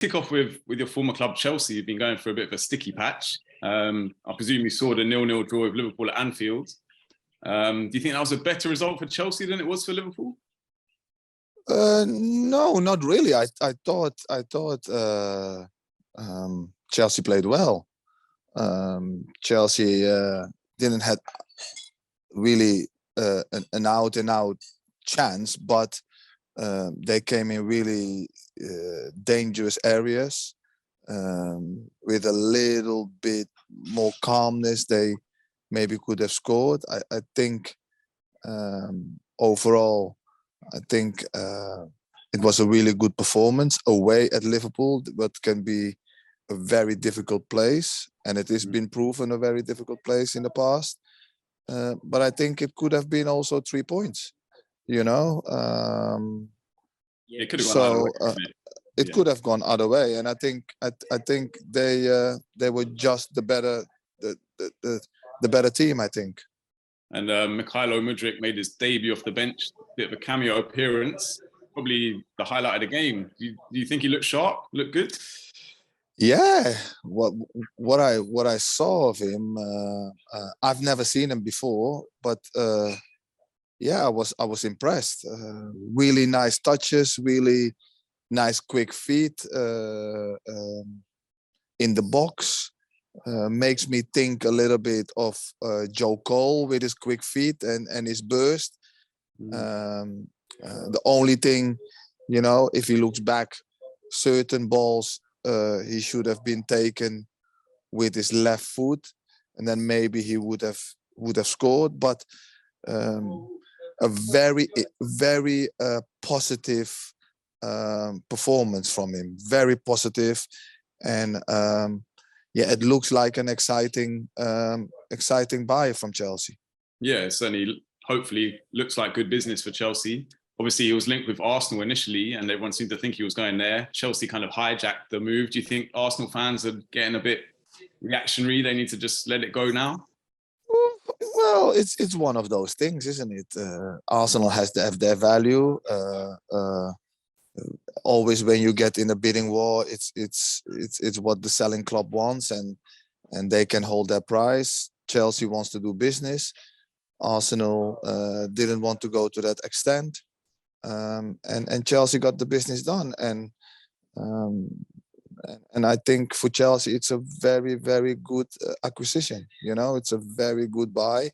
kick off with your former club Chelsea. You've been going for a bit of a sticky patch. I presume you saw the 0-0 draw with Liverpool at Anfield. Do you think that was a better result for Chelsea than it was for Liverpool? No, not really. I thought Chelsea played well. Chelsea didn't have really an out-and-out chance, but they came in really dangerous areas with a little bit more calmness. They maybe could have scored. I think overall, it was a really good performance away at Liverpool, but can be a very difficult place, and it has been proven a very difficult place in the past. But I think it could have been also 3 points. You know, it could have gone either way. It could have gone other way, and I think they were just the better team, I think. And Mykhailo Mudryk made his debut off the bench, bit of a cameo appearance, probably the highlight of the game. Do you think he looked sharp, looked good? Yeah, what I saw of him, I've never seen him before, but yeah, I was impressed. Really nice touches, really nice quick feet in the box. Makes me think a little bit of Joe Cole with his quick feet and his burst. The only thing, you know, if he looks back, certain balls he should have been taken with his left foot, and then maybe he would have scored. But a very positive performance from him, very positive, and yeah, it looks like an exciting buy from Chelsea. Yeah, it certainly, hopefully, looks like good business for Chelsea. Obviously, he was linked with Arsenal initially, and everyone seemed to think he was going there. Chelsea kind of hijacked the move. Do you think Arsenal fans are getting a bit reactionary? They need to just let it go now? Well, it's one of those things, isn't it? Arsenal has to have their value. Always when you get in a bidding war, it's what the selling club wants, and they can hold their price. Chelsea wants to do business. Arsenal didn't want to go to that extent, and Chelsea got the business done. And I think for Chelsea, it's a very, very good acquisition. You know, it's a very good buy.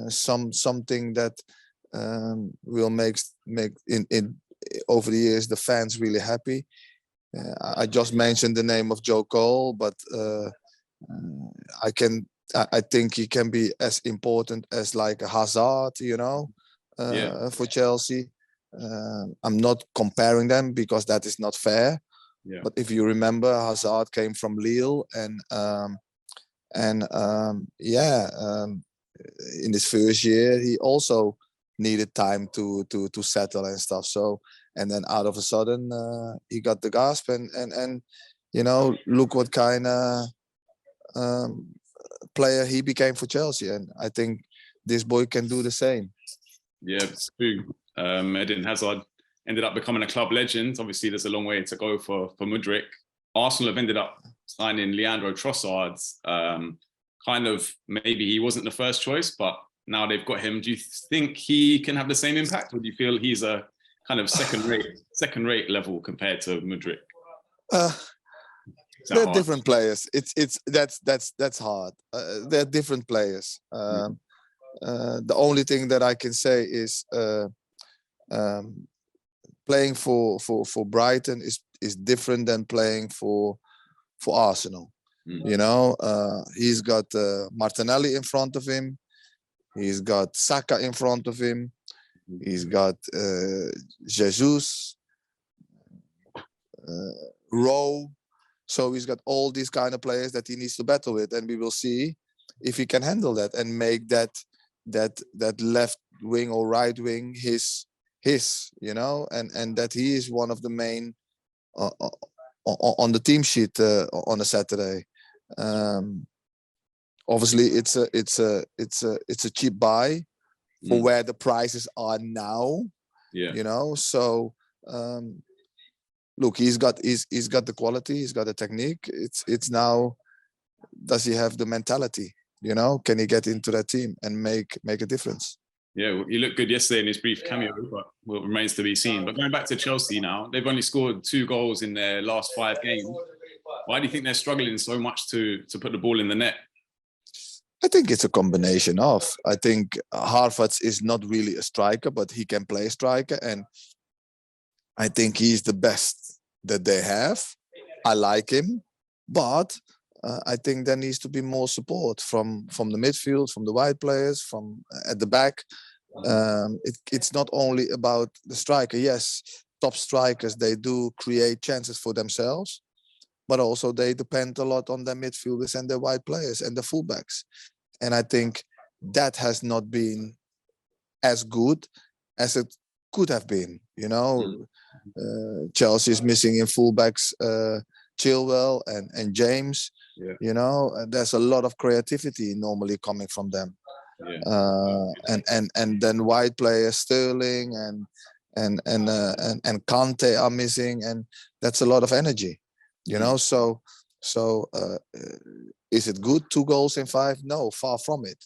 Something that will make in over the years the fans really happy. I just mentioned the name of Joe Cole, but I think he can be as important as like a Hazard, you know, for Chelsea. I'm not comparing them because that is not fair. Yeah. But if you remember, Hazard came from Lille, and in his first year, he also needed time to settle and stuff. So, and then out of a sudden, he got the gasp, and you know, look what kind of player he became for Chelsea. And I think this boy can do the same. Yeah, it's true. Eden Hazard ended up becoming a club legend. Obviously, there's a long way to go for Mudryk. Arsenal have ended up signing Leandro Trossard. Kind of, maybe he wasn't the first choice, but now they've got him. Do you think he can have the same impact, or do you feel he's a kind of second rate level compared to Mudryk? They're different players. That's hard. They're different players. The only thing that I can say is playing for Brighton is different than playing for Arsenal. You know, he's got Martinelli in front of him. He's got Saka in front of him. He's got Jesus, Rowe. So he's got all these kind of players that he needs to battle with, and we will see if he can handle that and make that left wing or right wing his, you know, and that he is one of the main on the team sheet on a Saturday. Obviously, it's a cheap buy for where the prices are now. Yeah, you know. So look, he's got the quality, he's got the technique. It's now, does he have the mentality? You know, can he get into that team and make a difference? Yeah, well, he looked good yesterday in his brief cameo, but well, it remains to be seen. But going back to Chelsea now, they've only scored 2 goals in their last 5 games. Why do you think they're struggling so much to put the ball in the net? I think it's a combination of. I think Harvards is not really a striker, but he can play striker, and I think he's the best that they have. I like him, but I think there needs to be more support from the midfield, from the wide players, from at the back. It's not only about the striker. Yes, top strikers, they do create chances for themselves, but also they depend a lot on their midfielders and their wide players and the fullbacks. And I think that has not been as good as it could have been. You know, Chelsea is missing in fullbacks Chilwell and James. Yeah. You know, there's a lot of creativity normally coming from them. Yeah. And then wide players Sterling and Kante are missing, and that's a lot of energy. You know, so is it good 2 goals in 5? No, far from it.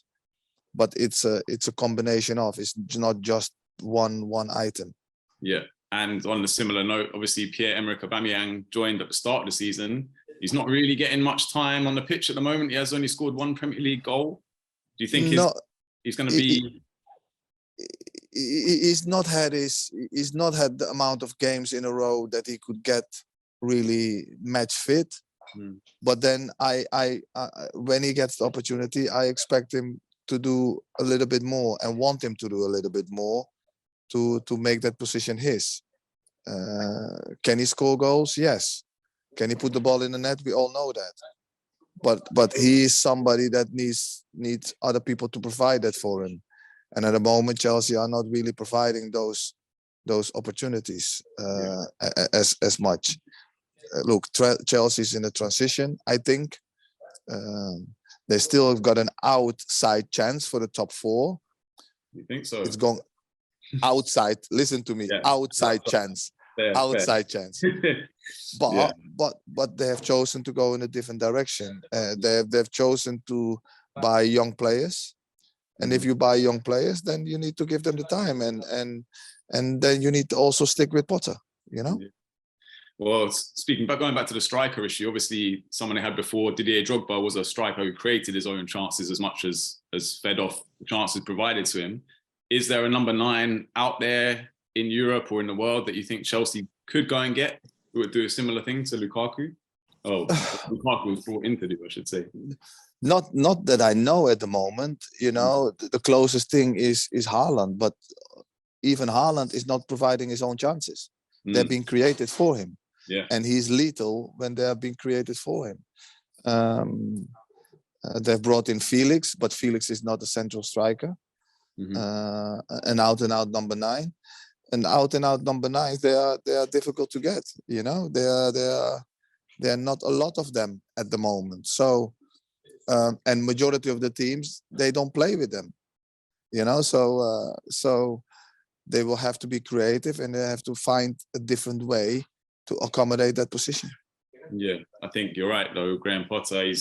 But it's a combination of. It's not just one item. Yeah. And on a similar note, obviously Pierre-Emerick Aubameyang joined at the start of the season. He's not really getting much time on the pitch at the moment. He has only scored 1 Premier League goal. Do you think he's going to be? He's not had the amount of games in a row that he could get really match fit. But then I when he gets the opportunity, I expect him to do a little bit more and want him to do a little bit more to make that position his. Can he score goals? Yes. Can he put the ball in the net? We all know that. But he is somebody that needs other people to provide that for him. And at the moment, Chelsea are not really providing those opportunities as much. Look, Chelsea's in a transition. I think they still have got an outside chance for the top 4. You think so? It's going outside. Listen to me. Yeah. Outside chance. Outside chance. But they have chosen to go in a different direction. They've chosen to buy young players. And if you buy young players, then you need to give them the time, and then you need to also stick with Potter. You know. Yeah. Well, going back to the striker issue, obviously someone I had before, Didier Drogba, was a striker who created his own chances as much as fed off the chances provided to him. Is there a number 9 out there in Europe or in the world that you think Chelsea could go and get, who would do a similar thing to Lukaku? Oh, Lukaku was brought in to do, I should say. Not that I know at the moment. You know, the closest thing is Haaland, but even Haaland is not providing his own chances. They're being created for him. Yeah. And he's lethal when they are being created for him. They've brought in Felix, but Felix is not a central striker. An out-and-out number 9. And out-and-out number 9s, they are difficult to get. You know, there are not a lot of them at the moment. So, and majority of the teams, they don't play with them. You know, so they will have to be creative, and they have to find a different way to accommodate that position. Yeah, I think you're right though. Graham Potter, he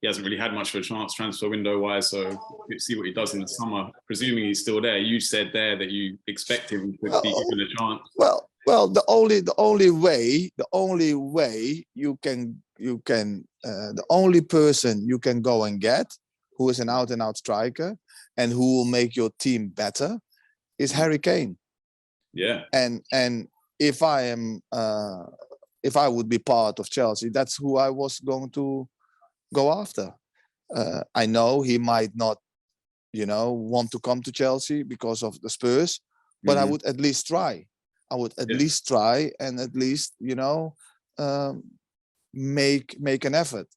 hasn't really had much of a chance transfer window wise, so we'll see what he does in the summer. Presuming he's still there. You said there that you expect him to be given a chance. Well, the only way you can the only person you can go and get who is an out-and-out striker and who will make your team better is Harry Kane. Yeah. And if I would be part of Chelsea, that's who I was going to go after. I know he might not, want to come to Chelsea because of the Spurs, but I would at least try. I would at least try and at least, make an effort.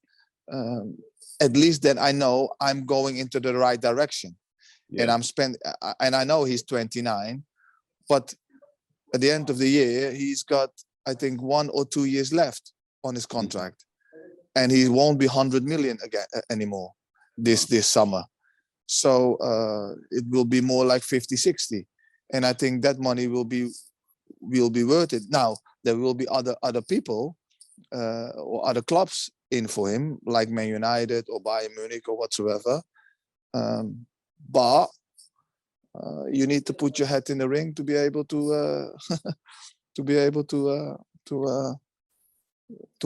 At least then I know I'm going into the right direction. And and I know he's 29, but at the end of the year, he's got, I think, 1 or 2 years left on his contract, and he won't be 100 million again anymore this summer. So it will be more like 50, 60. And I think that money will be worth it. Now, there will be other people or other clubs in for him, like Man United or Bayern Munich or whatsoever. But you need to put your head in the ring to be able to to be able to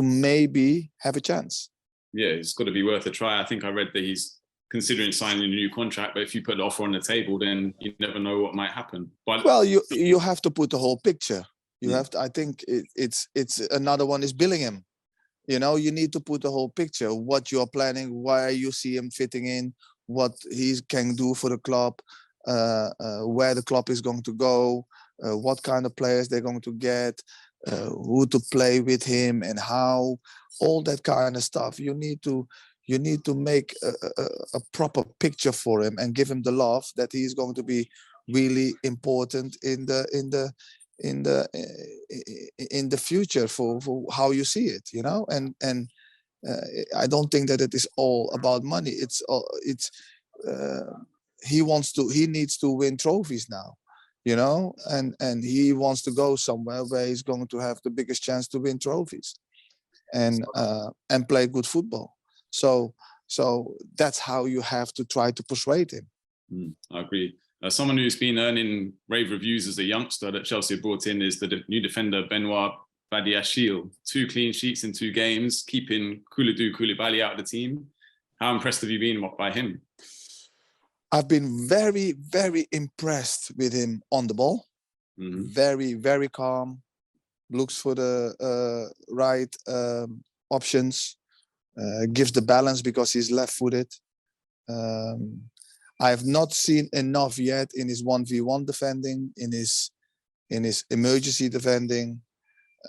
maybe have a chance. Yeah, it's got to be worth a try. I think I read that he's considering signing a new contract, but if you put the offer on the table, then you never know what might happen. But well, you have to put the whole picture. You have to. I think it's another one is Billingham. You know, you need to put the whole picture. What you are planning, where you see him fitting in, what he can do for the club, where the club is going to go, what kind of players they're going to get, who to play with him, and how. All that kind of stuff. You need to make a proper picture for him and give him the love that he's going to be really important in the future for how you see it, you know. And I don't think that it is all about money. He needs to win trophies now, you know, and he wants to go somewhere where he's going to have the biggest chance to win trophies and play good football. So that's how you have to try to persuade him. I agree. Someone who's been earning rave reviews as a youngster that Chelsea have brought in is the new defender, Benoit Badiashile. 2 clean sheets in 2 games, keeping Koulibaly out of the team. How impressed have you been by him? I've been very, very impressed with him on the ball. Very, very calm. Looks for the right options. Gives the balance because he's left-footed. I have not seen enough yet in his 1v1 defending, in his emergency defending,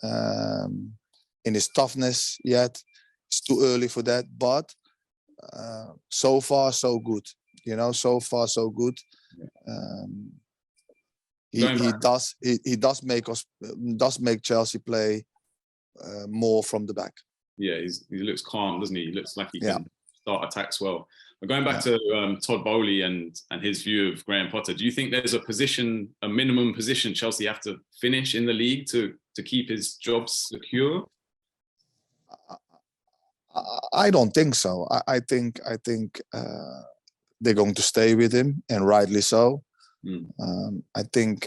in his toughness yet. It's too early for that, but so far so good. You know, so far so good. He does make Chelsea play more from the back. Yeah, he looks calm, doesn't he? He looks like he can start attacks well. But going back to Todd Bowley and his view of Graham Potter, do you think there's a minimum position Chelsea have to finish in the league to keep his job secure? I don't think so. I think they're going to stay with him, and rightly so. I think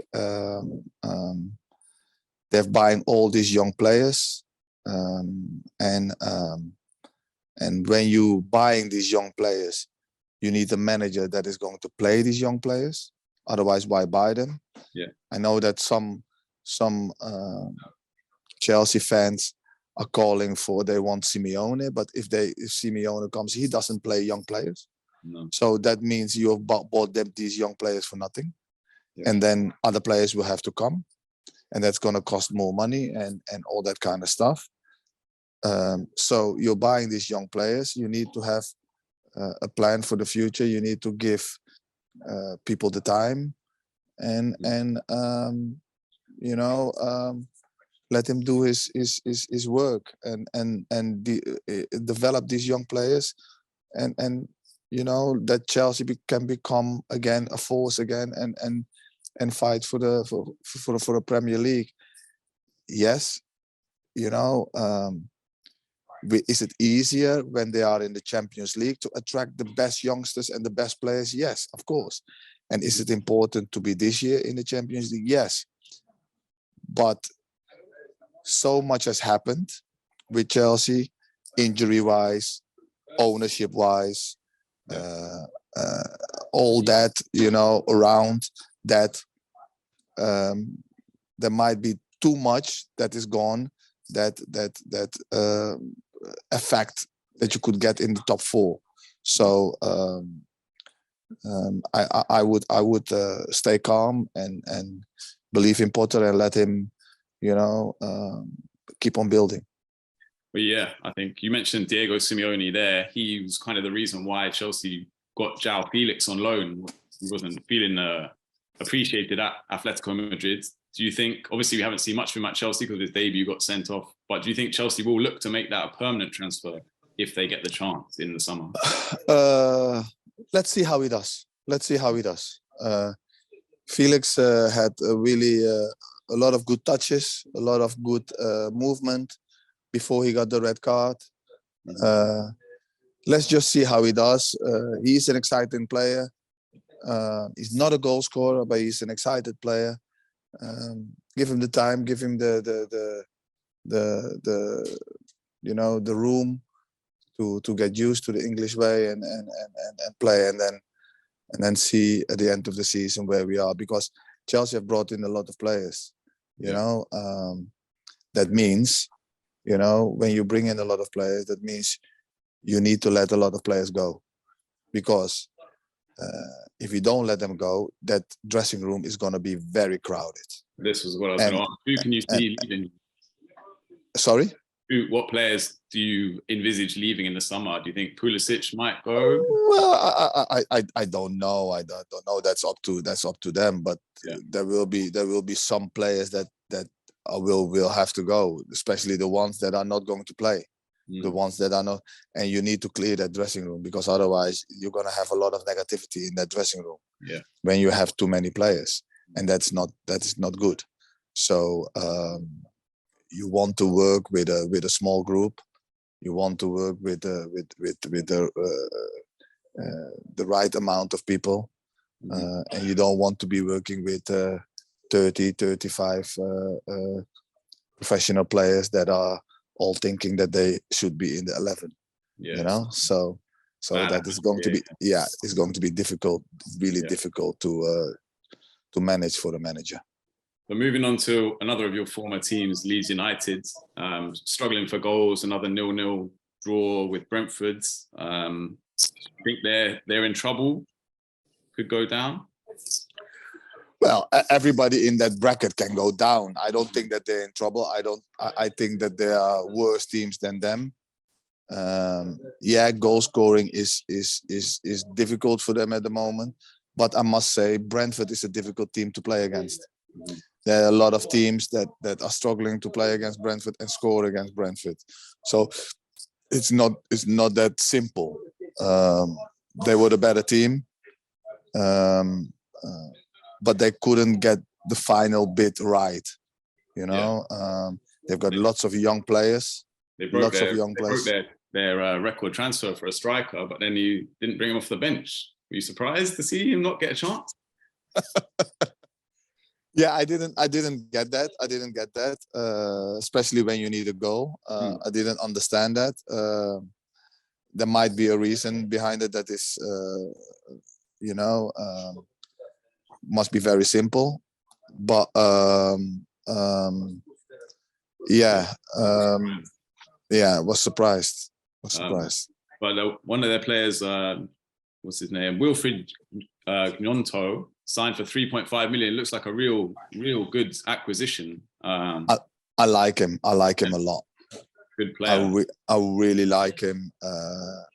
they're buying all these young players, and when you buying these young players, you need a manager that is going to play these young players. Otherwise, why buy them? Yeah, I know that some Chelsea fans are calling for they want Simeone, but if Simeone comes, he doesn't play young players. No. So that means you have bought them these young players for nothing, and then other players will have to come, and that's going to cost more money and all that kind of stuff. So you're buying these young players. You need to have a plan for the future. You need to give people the time, and let him do his work and develop these young players, and you know that Chelsea can become again a force again and fight for the Premier League. Yes, you know. Is it easier when they are in the Champions League to attract the best youngsters and the best players? Yes, of course. And is it important to be this year in the Champions League? Yes. But so much has happened with Chelsea, injury-wise, ownership-wise, all that, you know, around that. There might be too much that is gone that effect that you could get in the top 4. So I would stay calm and believe in Potter and let him, you know, keep on building. But yeah, I think you mentioned Diego Simeone there. He was kind of the reason why Chelsea got João Felix on loan. He wasn't feeling appreciated at Atletico Madrid. Do you think, obviously we haven't seen much of him at Chelsea because his debut got sent off, but do you think Chelsea will look to make that a permanent transfer if they get the chance in the summer? Let's see how he does. Felix had a really a lot of good touches, a lot of good movement before he got the red card. Let's just see how he does. He's an exciting player. He's not a goal scorer, but he's an excited player. Give him the time, give him the room to get used to the English way and play, and then see at the end of the season where we are, because Chelsea have brought in a lot of players. That means, when you bring in a lot of players, that means you need to let a lot of players go, because if you don't let them go, that dressing room is going to be very crowded. This was what I was going to ask. Who can you see leaving? Sorry? What players do you envisage leaving in the summer? Do you think Pulisic might go? Well, I don't know. I don't know. That's up to them. But there will be some players that will have to go, especially the ones that are not going to play. The ones that are not, and you need to clear that dressing room, because otherwise you're going to have a lot of negativity in that dressing room. When you have too many players, and that is not good. So you want to work with a small group. You want to work with the right amount of people, and you don't want to be working with 30, 35 professional players that are all thinking that they should be in the 11. So that is going to be it's going to be difficult, really difficult to manage for the manager. But moving on to another of your former teams, Leeds United, struggling for goals, another 0-0 draw with Brentford. I think they're in trouble, could go down. Well, everybody in that bracket can go down. I don't think that they're in trouble. I think that there are worse teams than them. Goal scoring is difficult for them at the moment. But I must say, Brentford is a difficult team to play against. There are a lot of teams that are struggling to play against Brentford and score against Brentford. So it's not that simple. They were the better team. But they couldn't get the final bit right. They've got lots of young players. They broke their record transfer for a striker, but then you didn't bring him off the bench. Were you surprised to see him not get a chance? I didn't get that. Especially when you need a goal. I didn't understand that. There might be a reason behind it that is, must be very simple, but was surprised. But one of their players, what's his name, Wilfried Gnonto, signed for 3.5 million. It looks like a real good acquisition. I like him. I like him a lot. Good player. I really like him.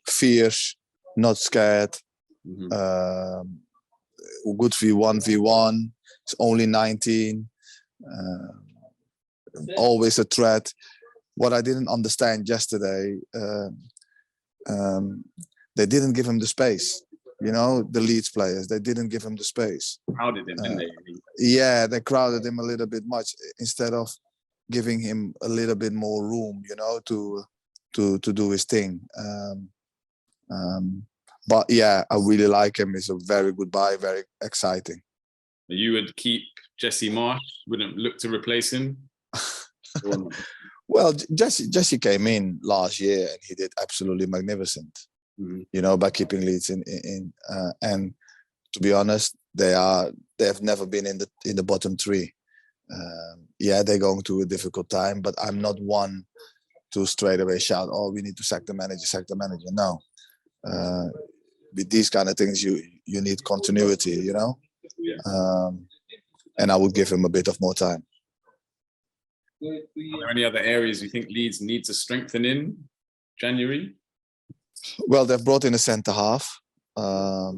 Fierce, not scared. Good v1. He's only 19. Always a threat. What I didn't understand yesterday, they didn't give him the space. The Leeds players, they didn't give him the space. Crowded him, didn't they? Yeah, they crowded him a little bit much instead of giving him a little bit more room, to do his thing. But I really like him. He's a very good buy, very exciting. You would keep Jesse Marsh, wouldn't look to replace him? Well, Jesse came in last year and he did absolutely magnificent. By keeping Leeds in. And to be honest, they have never been in the bottom three. They're going through a difficult time, but I'm not one to straight away shout, "Oh, we need to sack the manager." No. With these kind of things, you need continuity, and I would give him a bit of more time. Are there any other areas you think Leeds need to strengthen in January? Well, they've brought in a centre half. I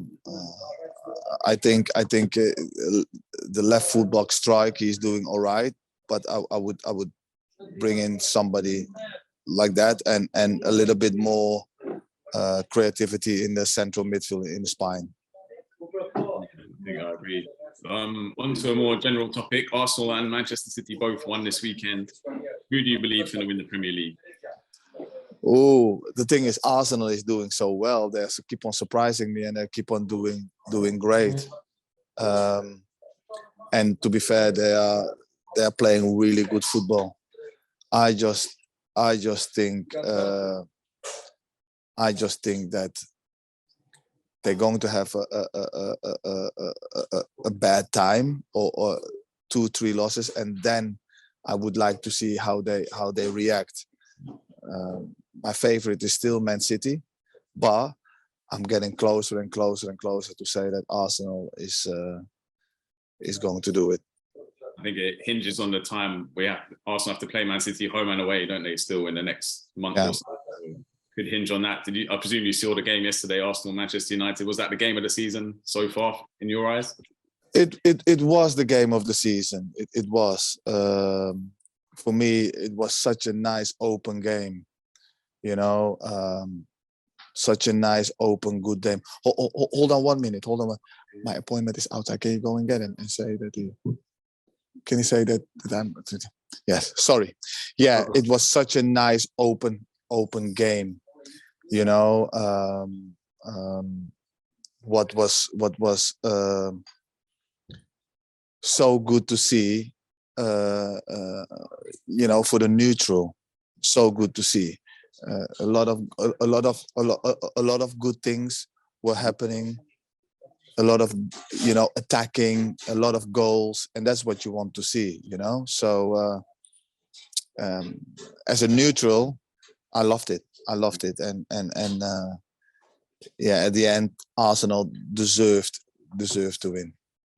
think the left fullback strike, he's doing all right, but I would bring in somebody like that and a little bit more creativity in the central midfield, in the spine. I think I agree. On to a more general topic. Arsenal and Manchester City both won this weekend. Who do you believe is going to win the Premier League? Oh, the thing is, Arsenal is doing so well. They keep on surprising me, and they keep on doing great. And to be fair, they are playing really good football. I just think that they're going to have a bad time or 2-3 losses, and then I would like to see how they react. My favorite is still Man City, but I'm getting closer and closer and closer to say that Arsenal is going to do it. I think it hinges on the time Arsenal have to play Man City home and away, don't they? Still in the next month or so. Could hinge on that. I presume you saw the game yesterday, Arsenal Manchester United. Was that the game of the season so far in your eyes? It was the game of the season. It was. For me, it was such a nice open game. Such a nice open good game. Hold on 1 minute. Hold on. My appointment is outside. Can you go and get him and say that? Can you say that I'm? Yes. Sorry. Yeah, it was such a nice open game. What was so good to see. For the neutral, so good to see. A lot of good things were happening. A lot of attacking, a lot of goals, and that's what you want to see. So as a neutral, I loved it, and at the end, Arsenal deserved to win.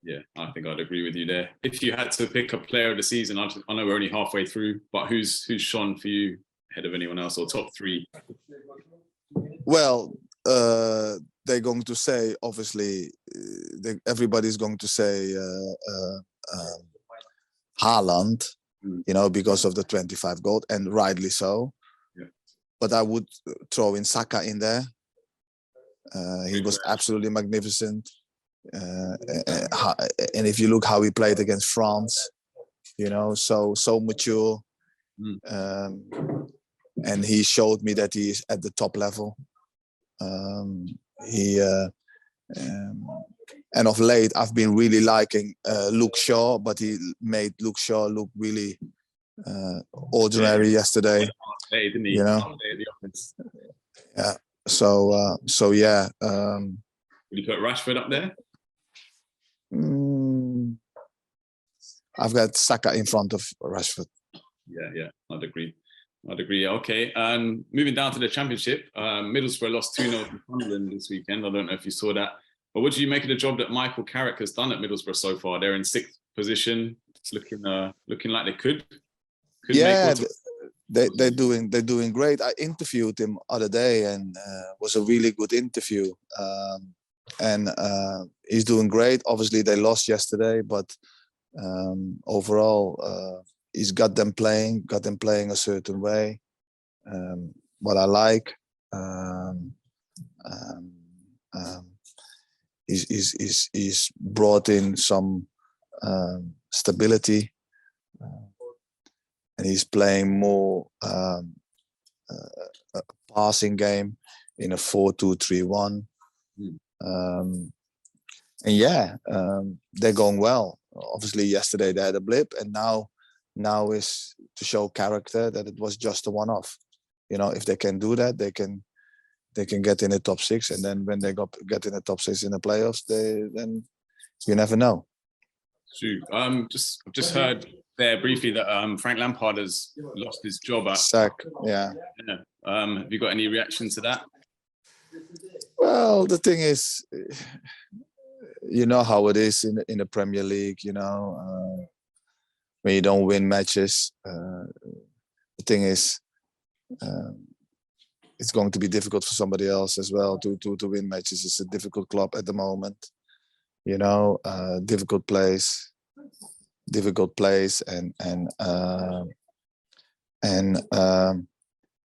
Yeah, I think I'd agree with you there. If you had to pick a player of the season, I know we're only halfway through, but who's shone for you ahead of anyone else, or top 3? Well, they're going to say, obviously, everybody's going to say Haaland, because of the 25 goal, and rightly so. Yeah. But I would throw in Saka in there. He was absolutely magnificent. And if you look how he played against France, so mature. And he showed me that he is at the top level. And of late, I've been really liking Luke Shaw, but he made Luke Shaw look really ordinary yesterday. Didn't he? Yeah. So yeah. Would you put Rashford up there? I've got Saka in front of Rashford. Yeah, I'd agree. Okay, moving down to the Championship, Middlesbrough lost 2-0 to Sunderland this weekend. I don't know if you saw that. But what do you make of the job that Michael Carrick has done at Middlesbrough so far? They're in 6th position. It's looking like they could yeah, they're doing great. I interviewed him other day, and was a really good interview. And he's doing great. Obviously, they lost yesterday, but overall, he's got them playing a certain way. What I like. He's brought in some stability, and he's playing more a passing game in a 4-2-3-1. And they're going well. Obviously, yesterday they had a blip, and now is to show character that it was just a one-off. If they can do that, they can get in the top 6, and then when they get in the top 6 in the playoffs, then you never know. True. Just heard there briefly that Frank Lampard has lost his job at Sack. Yeah. Have you got any reaction to that? Well, the thing is, you know how it is in the Premier League. When you don't win matches, the thing is, it's going to be difficult for somebody else as well to win matches. It's a difficult club at the moment, difficult place, and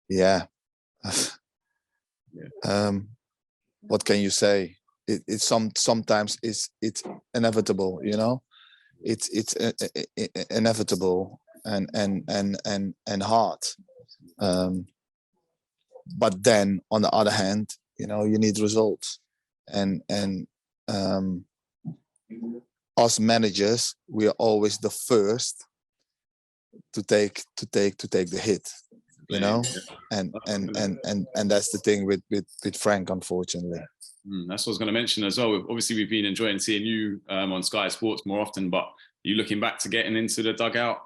yeah. What can you say? sometimes it's inevitable, you know. It's inevitable and hard. Um, but then on the other hand, you know, you need results, and us managers, we are always the first to take the hit, you know. And that's the thing with Frank, unfortunately. That's what I was going to mention as well. Obviously, we've been enjoying seeing you on Sky Sports more often, but you looking back to getting into the dugout?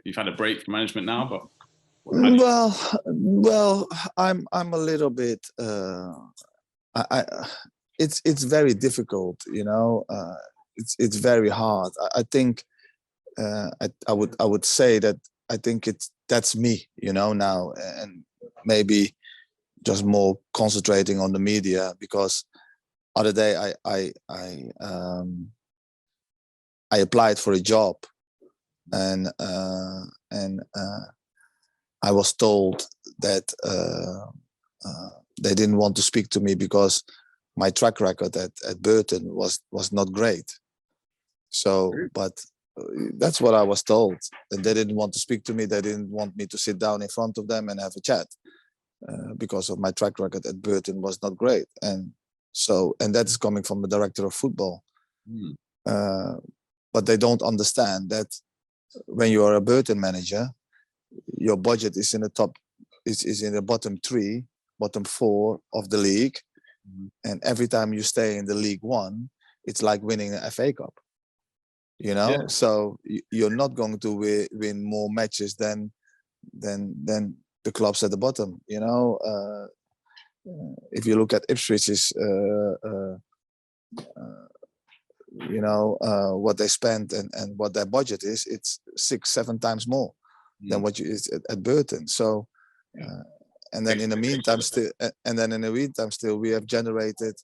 You've had a break from management now, but well, I'm a little bit. It's very difficult, you know. It's very hard. I think I would say that I think that's me, you know, now, and maybe just more concentrating on the media, because other day I applied for a job, and I was told that they didn't want to speak to me because my track record at Burton was not great. So, but that's what I was told. And they didn't want to speak to me. They didn't want me to sit down in front of them and have a chat because of my track record at Burton was not great. And so, and that is coming from the director of football. But they don't understand that when you are a Burton manager, your budget is in the top, is in the bottom 3, bottom 4 of the league. And every time you stay in the League One, it's like winning an FA Cup. You know, yeah. So you're not going to win more matches than the clubs at the bottom. You know, if you look at Ipswich's, you know, what they spend and what their budget is, it's 6-7 times more than what you is at Burton. So, and then in the meantime, still, we have generated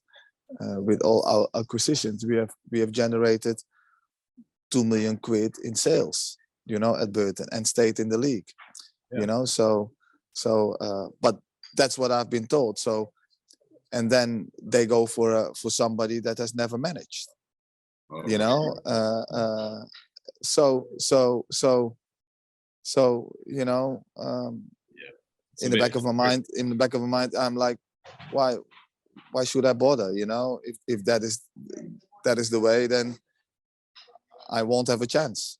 with all our acquisitions, we have generated 2 million quid in sales, you know, at Burton, and stayed in the league, you know. So, but that's what I've been told. So, and then they go for somebody that has never managed, you know. So, you know, in the back of my mind, I'm like, why should I bother? You know, if that is the way, then I won't have a chance.